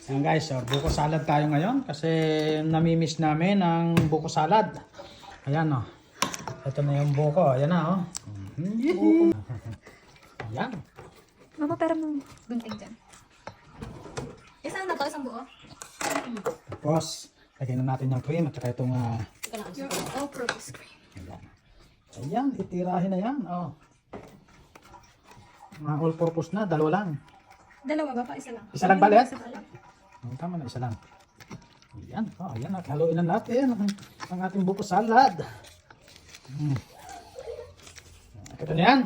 Ayan guys, so buko salad tayo ngayon kasi namimiss namin ang buko salad. Ayan o. Ito na yung buko. Ayan na o. Ayan. Mama, pero mong gunting dyan. Isang na to, isang buo. Tapos, lagyan na natin yung cream at saka itong Your all-purpose cream. ayan. Ayan, itirahin na yan. Oh. Mga all purpose na, dalawa lang. Dalawa ba pa? Isa lang. Isa lang ba, Let? Isa lang. Oh, tama na, isa lang. Ayan, oh, ayan. At haluin na natin ang ating buko salad. Ito na yan.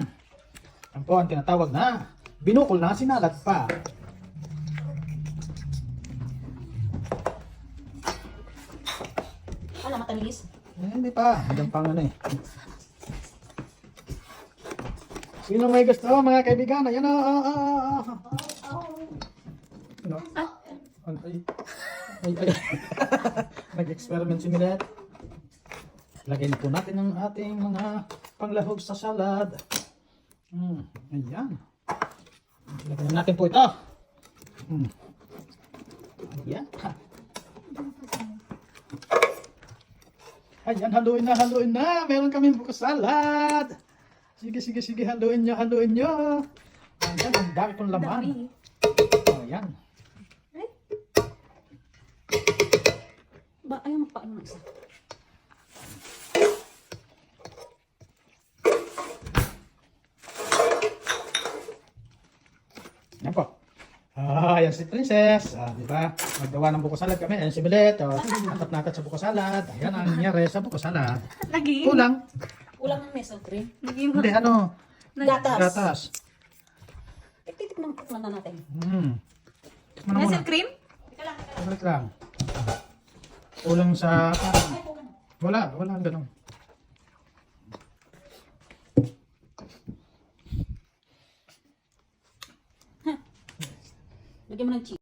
Yan po ang tinatawag na binukol na sinalad pa. Wala matamis. Hindi pa. Hanggang pang ano eh. Sino may gusto mga kaibigan? Ayan o. Ano? Ay. Ay. Nag-experiment si Milet. Lagyan po natin ang ating mga panglahog sa salad. Ayan. Lagyan natin po ito. Ayan. Ayan, haluin na. Meron kaming buko salad. Sige, haluin nyo. Ayan, ang dami pong laman. Oh, ayan. Ba, ayaw magpaano ng isa. Ayan po. Ayan si Princess. Di ba? Maggawa ng buko salad kami. Ayan si Milet. Natat sa buko salad. Ayan ang nangyari sa buko salad. Lagi. Kulang. Ulang ng meso cream. Lagi mo. Hindi, ano? Gatas. Gatas. Titikman na natin. Tikman na muna. Nestle cream? Ulit lang. Kulang sa... Wala ang ganun. Lagyan mo ng cheese.